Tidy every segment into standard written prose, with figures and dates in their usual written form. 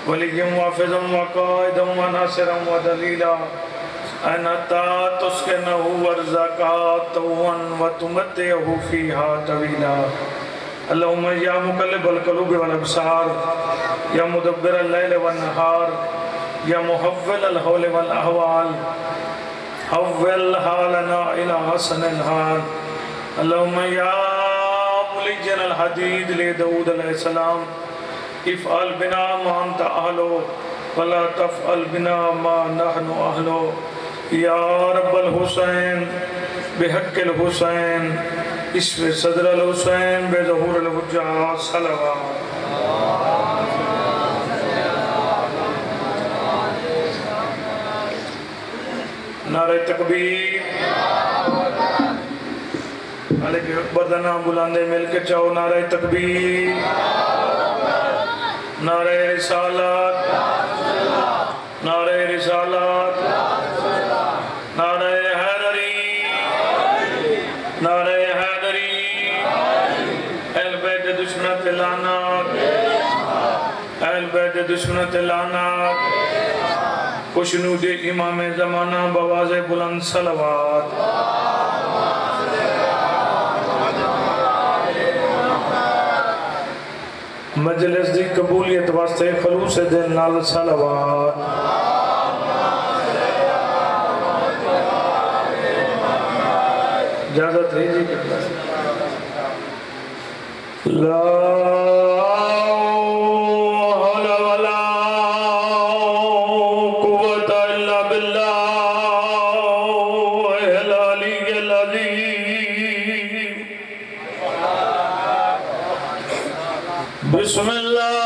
وليا وحافظا وقائدا وناصرا ودليلا أنت تسكنه وارزقه طوعا وتمتعه فيها طويلا اللهم يا مقلب القلوب والأبصار يا مدبر الليل والنهار يا محول الحول والأحوال حول حالنا إلى حسن الحال اللهم يا ملجن الحديد لداود عليه السلام افعل بنا ما أنت أهله ولا تفعل بنا ما نحن أهله یا رب الحسین بحق الحسین اشف صدر الحسین بے ظہور الحجہ صلوات نعرہ تکبیر علیہ اکبر دنا بلاندے مل کے چاہو نعرہ تکبیر نعرہ رسالت نعرہ رسالت نعرہ حیدری نعرہ حیدری اہل بیت دشمنت لعنت اہل بیت دشمنت لعنت خوشنود امام زمانہ بواز بلند صلوات مجلس دی قبولیت واسطے خلوص دل نال صلوات اجازت ہے جی کرتا ہے لا حول ولا قوت الا باللہ العلی العظیم بسم اللہ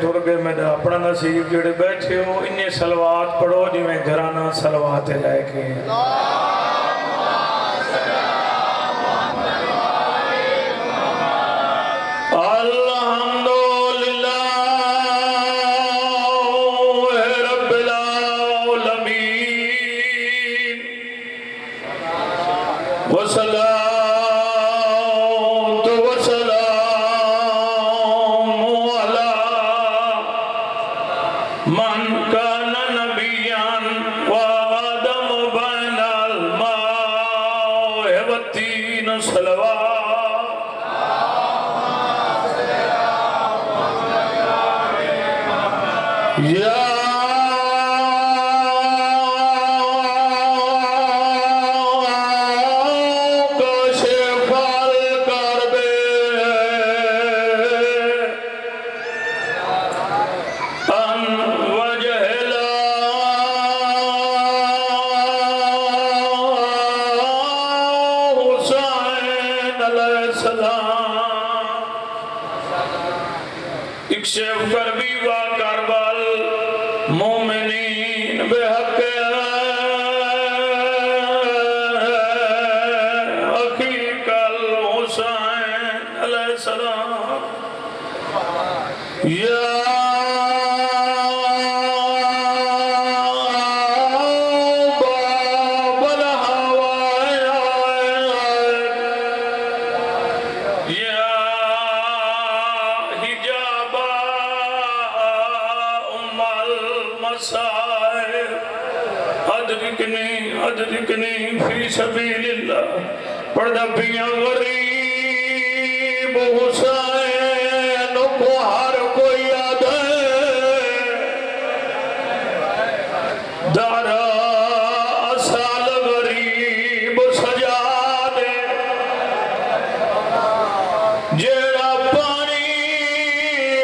ٹر گئے میرا اپنا نصیب جڑے بیٹھے ہو انہیں صلوات پڑھو جی میں گھرانہ صلوات لے کے اکشف کربی و کربل مومنین بحق حقیق الحسین علیہ السلام یا ادرکنی فی سبیل اللہ پردہ پیاں غریب حسین کو ہر کوئی یاد ہے دارا سال غریب سجا دے جیڑا پانی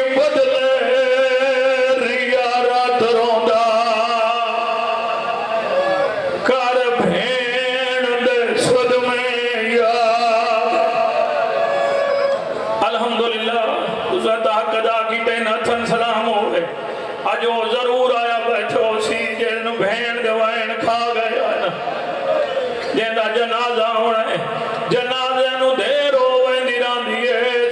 بدلے ریا رات روندا جو ضرور آیا بیٹھو سی جن بہن دوائن کھا گیا ہے جن دا جنازہ ہونا ہے جنازے نو دیر ہو ویندی ران دیئے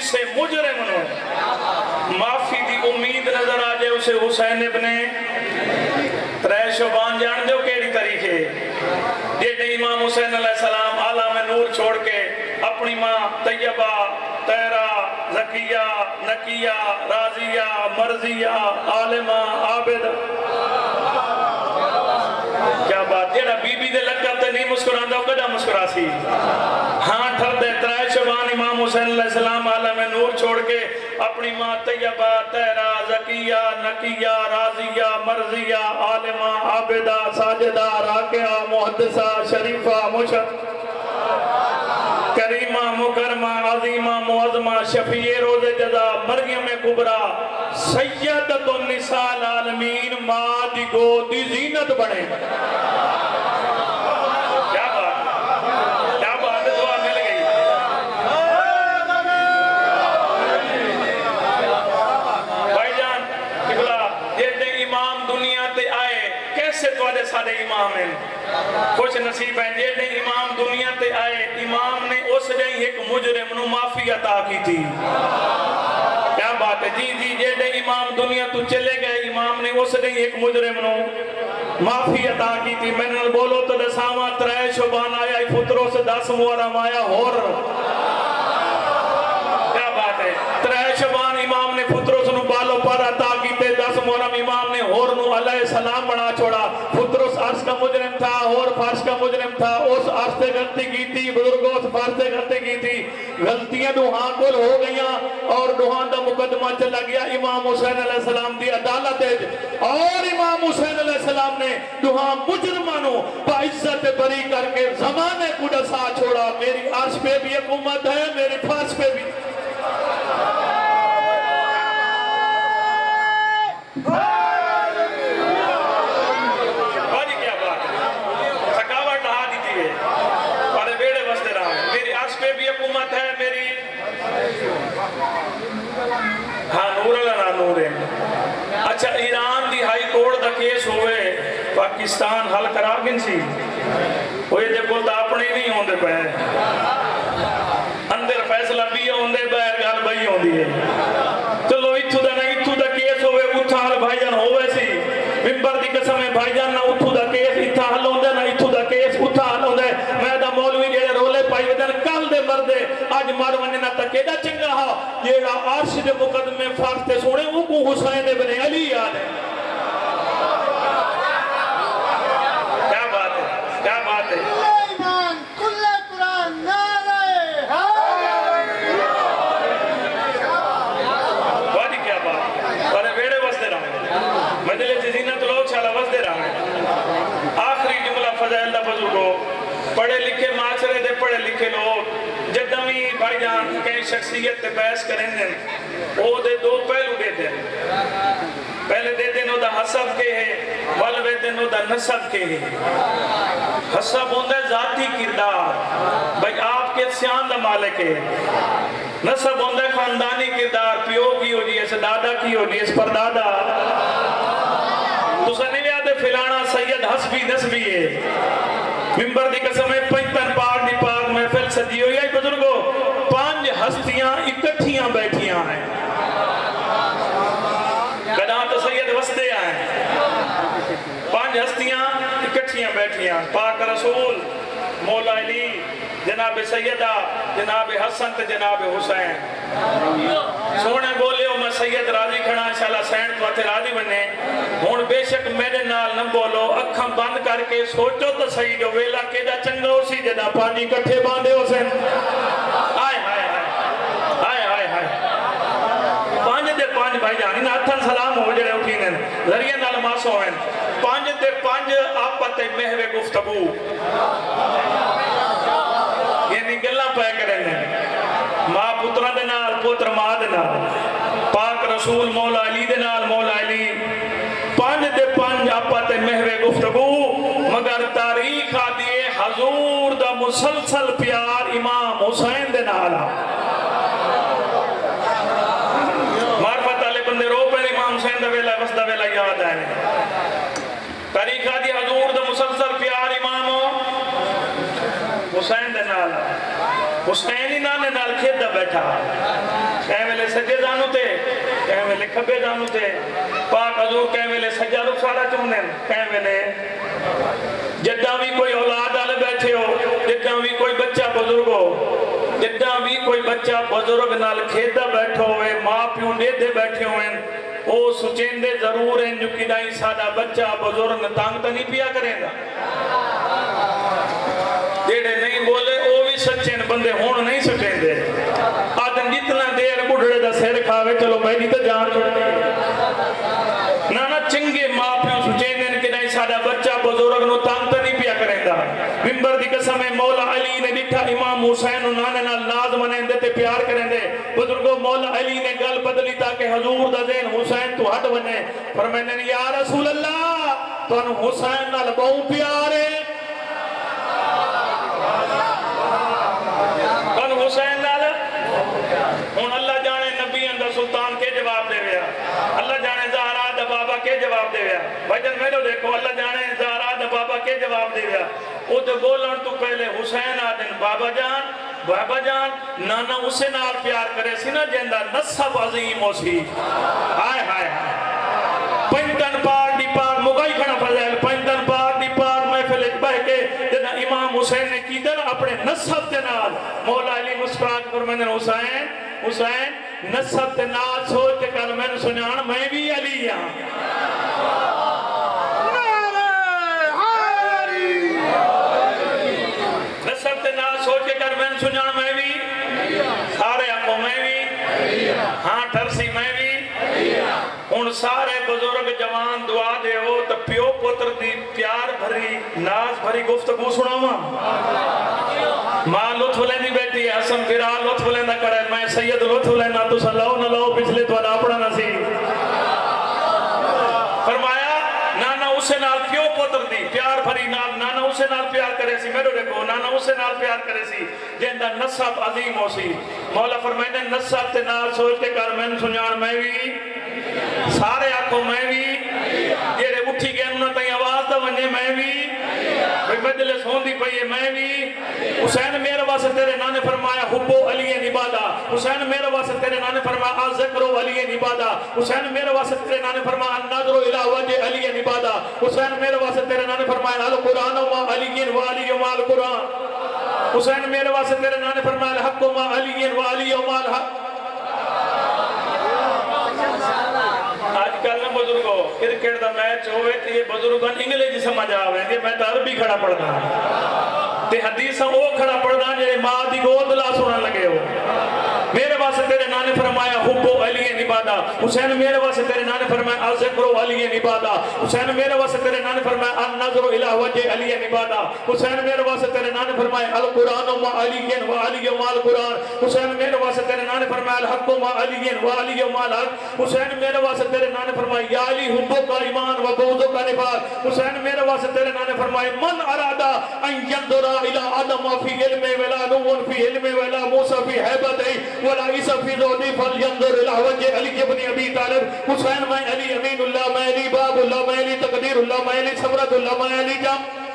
جسے مجرم نو معافی دی امید نظر آ جائے اسے حسین ابن ترے شعبان جان دیو کیڑی طریقے جیڑے امام حسین علیہ السلام عالم نور چھوڑ کے اپنی ماں طیبہ تیرہ زکیہ نکیہ راضیہ مرضیہ عالمہ عابد کیا بات جیڑا بی بی دے لقب تے نہیں مسکران دا کدا مسکرا سی ہاں ٹھر دے ترائے شبان امام حسین علیہ السلام عالم نور چھوڑ کے اپنی ماں طیبہ تیرہ زکیہ نکیہ راضیہ مرضیہ عالمہ عابدہ ساجدہ راکعہ محدثہ شریفہ مشرف کریمہ مکرمہ عظیمہ معظمہ شفیع روز جزا مریم کبرا سیدت النساء العالمین ماں دی گود دی زینت بنے کیا بات دعا مل گئی بھائی جان قبلہ جیتے امام دنیا تے آئے کیسے توڑے سارے امام ہیں خوش نصیب ہیں جیڑے امام دنیا تے آئے امام نے اس جائیں ایک مجرم نو معافی عطا کی تھی کیا بات ہے جی جیڑے امام دنیا تو چلے گئے امام نے اس جائیں ایک مجرم نو معافی عطا کی تھی میں نے بولو تو دساما ترائے شبان آیا پتروں سے 10 محرم آیا اور کیا بات ہے ترائے شبان امام نے پتروں سے بالو پر عطا کی تے 10 محرم امام نے اور نو علیہ السلام بنا چھوڑا پترس عرض کا مجرم تھا اور فارس کا مجرم تھا اس عرض سے غلطی کی تھی بزرگوں اس فارس سے غلطی کی تھی غلطیاں دوہاں کل ہو گئیاں اور دوہاں دا مقدمہ چلا گیا امام حسین علیہ السلام دی عدالت ہے اور امام حسین علیہ السلام نے دوہاں مجرمانوں باعزت بری کر کے زمانے کو ڈسا چھوڑا میری عرش پہ بھی حکومت ہے میری فارس پہ بھی اچھا ایران دی ہائی کورٹ دا کیس ہوئے پاکستان حل کرا گن سی وہ یہ کو تا اپنے نہیں ہوندے پہ اندر فیصلہ بھی ہوندے باہر گل بھائی ہوندی ہے چلو اتھو دا نہ اتھو دا کیس ہوئے اتھا حل بھائی جان ہوئے سی ممبر دی قسم ہے بھائی جان نہ اتھو دا کیس اتھا حل ہوندے نہ اتھو دا کیس اتھا حل ہوندے میں دا مولوی جیڑے رولے پائی ودن کل دے مردے آج مار وننا تکے دا چنگا ہا جیڑا عرش دے مقدمے فارتے سوڑے وہ کو حسین ابن علی یاد ہے کیا بات ہے کیا بات ہے ایمان کل قرآن نعرہ بڑی کیا بات بڑے بیڑے وستے رہا مجلے زینت لوگ چھالا وستے رہا آخری جملہ فضائل دا بزرگو پڑھے لکھے معاشرے دے پڑھے لکھے لوگ جدمی بھائی جان کئی شخصیت تے بحث کریں دیں وہ دے دو پہلو دے دیں پہلے دے دیں دا حسب کے ہے والوے دیں دا نسب کے ہے حسب ہوندہ ذاتی کردار بھائی آپ کے سیان دا مالک ہے نسب ہوندہ خاندانی کردار پیو کی ہو جی دادا کی ہو جی پردادا تو سنی لیادے فلانا سید حسبی نسبی ہے ممبر دی قسم ہے پنجتن پاک دی پاک محفل سجی ہوئی ہے بزرگو 5 ہستیاں اکٹھیاں بیٹھیاں ہیں قدام تو سید وستے آئیں 5 ہستیاں اکٹھیاں بیٹھیاں پاک رسول مولا علی جناب سیدہ جناب حسن تے جناب حسین سونے بولے ہو میں سید راضی کھڑا انشاءاللہ سینڈ تو آتے راضی بننے ہون بے شک میرے نال نہ بولو اکھاں بند کر کے سوچو تو صحیح جو ویلا کے دا چنگا ہو سی جدا 5 کٹھے باندھے ہو سین آئے ہائے ہائے ہائے ہائے 5 دے 5 بھائی جانی نا اتھن سلام ہو جڑے اٹھینن ذریعہ نال ماسو ہیں 5 دے 5 آپتے محوے گفتگو یعنی گلہ پہ کرنے ماں پترہ دے نال پتر ماں دے نال پاک رسول مولا علی دے نال مولا علی 5 دے 5 آپتے محوے گفتگو مگر تاریخ آدیے حضور دا مسلسل پیار امام حسین دے نالا معرفت علی بندے رو پر امام حسین دا ویلہ بس دا ویلہ یاد آئے تاریخ آدی حضور دا مسلسل پیار امام حسین دے نالا حسین ہی نال کھیت دا بیٹھا سجے دانو تے کہیں ویلے کھبے دانو تے پاک حضور کہیں ویلے سجا رخسارا چوندیں کہیں ویلے جدہ بھی کوئی اولاد آلے بیٹھے ہو جدہ بھی کوئی بچہ بزرگ ہو جدہ بھی کوئی بچہ بزرگ نال کھیدہ بیٹھو ہوئے ماں پیوں دے بیٹھے ہوئے او سچین دے ضرور ہیں جو کدائی سادہ بچہ بزرگ تانگ تا نہیں پیا کریں گا جیڑے نہیں بولے او بھی سچین بندے ہون نہیں سچین دے آدم جتنا دیر بڑھڑے دا سیر کھاوے چلو میں نہیں تو جان چھوڑ دے نانا چنگے ماں پیوں سچین دے کدائی سادہ بچہ بزرگ نو تانگ تا نہیں پیا کریں گا ممبر دی قسم مولا علی نے دکھا امام حسین و نانے نال ناز منیں دے تے پیار کریں دے بزرگو مولا علی نے گل بدلی تاکہ حضور دا زین حسین تو ہٹ بنے فرمائنے یا رسول اللہ تو انہوں حسین نال بہو پیارے تو حسین نال ہون اللہ جانے نبی اندر سلطان کے جواب دے گیا اللہ جانے زہرا دا بابا کے جواب دے گیا بھجن میں لو دیکھو اللہ جانے زہرا دا بابا کے جواب دے گیا او دے بولن تو پہلے حسین آدن بابا جان نانا اسے نال پیار کرے سی نا جندہ نصب عظیم ہو سی ہائے ہائے پنجتن پاک دی پاک مگائی کھڑا فضائل پنجتن پاک دی پاک محفل اجبہ کے جنہ امام حسین نے کی دن اپنے نصب دے نال مولا علی مسکراک فرمائن حسین نصب دے نال سوچ کر میں نے سنیان میں بھی علی ہاں نصب دے نال سوچ کر میں نے سنیان میں بھی سارے آنکھوں میں بھی ہاں ٹھرسی میں بھی ان سارے بزرگ جوان دعا دے ہو تو پیو پتر دی پیار بھری ناز بھری گفتگو سناواں ماں لطف لیندی بیٹھی ہے حسن فرا لطف لیندہ کرے میں سید لطف لیندہ تو سلاؤ نہ لاؤ پچھلے تو اپنا نصیب فرمایا نانا اسے نال پیو پتر دی پیار بھری نانا اسے نال پیار کرے سی میرے دیکھو نانا اسے نال پیار کرے سی جندہ نصب عظیم ہو سی مولا فرمائنے نصب تے نال سوچتے کر میں سنیان میں بھی سارے آنکھوں میں بھی جیرے اٹھی گئے انہوں تائیں آواز دا ونجے میں بھی مجلس ہوندی پئیے میں بھی حسین میرے واسے تیرے نانے فرمایا حبو علی نبادہ حسین میرے واسے تیرے نانے فرمایا ذکرو علی نبادہ حسین میرے واسے تیرے نانے فرمایا نظرو الہ وجہ علی نبادہ حسین میرے واسے تیرے نانے فرمایا القرآن و علی و علی و القرآن حسین میرے واسے تیرے نانے فرمایا الحق و علی و علی و الحق آج کل بزرگوں کرکٹ دا میچ ہوئے تو یہ بزرگان انگلیزی سمجھ آوے گے میں تو عربی کھڑا پڑھنا تے حدیثاں وہ کھڑا پڑھنا جے ماں دی گود لا سنن لگے ہو میرے واسطے تیرے نانے فرمایا حبو علی نبادہ حسین میرے واسطے تیرے نانے فرمایا ذکرو علی نبادہ حسین میرے واسطے تیرے نانے فرمایا النظر الہ وجہ علی نبادہ حسین میرے واسطے تیرے نانے فرمایا القرآن و علی و علی و القرآن حسین میرے واسطے تیرے نانے فرمایا الحق و علی و علی و الحق حسین میرے واسطے تیرے نانے فرمایا یا علی حبو کا ایمان و بغضو کا نفاق حسین میرے واسطے تیرے نانے فرمایا من ارادہ ان ينظر الى آدم فی علم ولا نوح فی علم ولا موسیٰ فی حیبت ولا عیسیٰ فی ذولی فلینظر الى وجہ علی ابن ابی طالب حسین میں علی امین اللہ میں علی باب اللہ میں علی تقدیر اللہ میں علی سمرت اللہ میں علی جام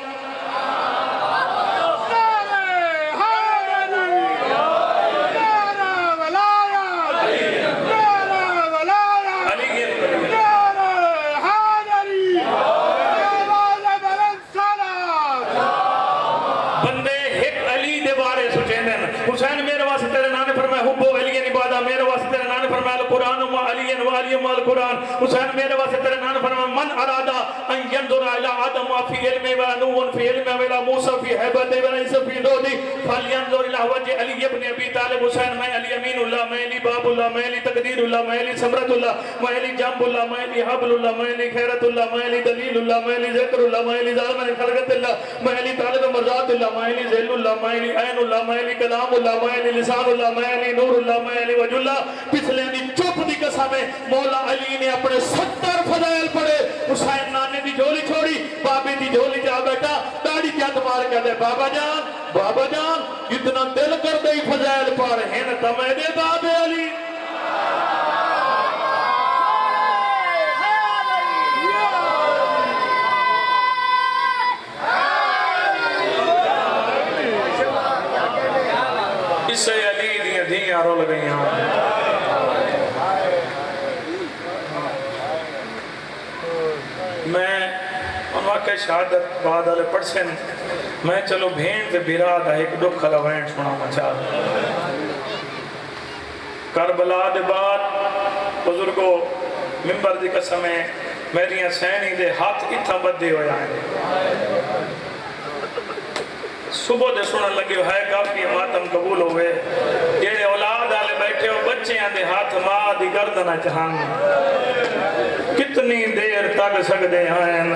حسین میرے واسطے تیرے نانے فرمائے حبو علی نبادہ میرے واسطے تیرے نانے فرمائے القرآن و علی و علی و القرآن حسین میرے واسطے تیرے نانے فرمائے من ارادہ ان ينظر الى آدم فی علم و نوح فی علم و موسیٰ فی حیبت و عیسیٰ فی ذولی فلینظر الى وجہ علی ابن ابی طالب حسین میں علی امین اللہ میں علی باب اللہ میں علی تقدیر اللہ میں علی سمرت اللہ میں علی جنب اللہ میں علی حبل اللہ میں علی خیرت اللہ میں علی دلیل اللہ میں علی ذکر اللہ میں علی ظالم خلقت اللہ میں علی طالب مرضات اللہ میں علی ذل اللہ میں علی عین اللہ میں علی کلام اللہ میں علی لسان اللہ میں علی نور اللہ میں علی وجہ اللہ پچھلے دی چپ دی قسم ہے مولا علی نے اپنے 70 فضائل پڑھے حسین نانے دی جھولی چھوڑی بابے دی جھولی جا بیٹھا داڑھی جات مار کہتے بابا جان اتنا دل کر دئی فضائل پڑھ ہیں تمہیں دے بابے علی اس سے علی دیا رول گئی ہیں کے شہادت بعد والے پڑسن میں چلو بھین سے بھیرا دا ایک دکھ کھلا وین سنا مچا کربلا دے بعد بزرگو ممبر دی قسم ہے میری سینی دے ہاتھ اتھا بدے ہویا ہیں صبح دے سنن لگے ہے کافی ماتم قبول ہوئے جیڑے اولاد آلے بیٹھے ہو بچے آن دے ہاتھ ماں دی گردنہ چہان کتنی دیر تک سکتے ہیں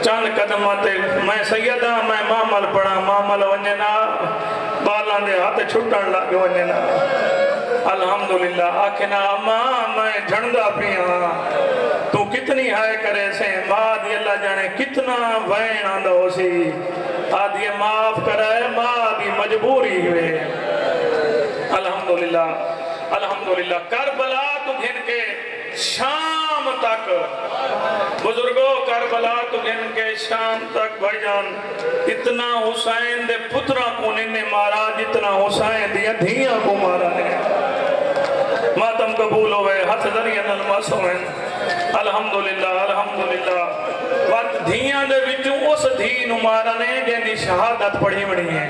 چند قدم آتے میں سیدہ میں مامل پڑھا مامل ونجنا بالان دے ہاتھ چھٹن لگے ونجنا الحمدللہ آکھنا ماں میں جھنڈا پیا تو کتنی ہائے کرے سے ماں دی اللہ جانے کتنا وین آندہ ہو سی آدھی معاف کرائے ماں دی مجبوری ہوئے الحمدللہ الحمدللہ کربلا تو گھن کے شام تک بزرگوں کربلا تو گھن کے شام تک بھائی جان اتنا حسین دے پترہ کو نے مارا جتنا حسین دیا دھیاں کو مارا نے ماتم قبول ہوئے ہاتھ ذریعہ نلماس ہوئے الحمدللہ الحمدللہ وقت دھیاں دے وچوں اس دھی نمارا نے جن دی شہادت پڑھی بڑی ہیں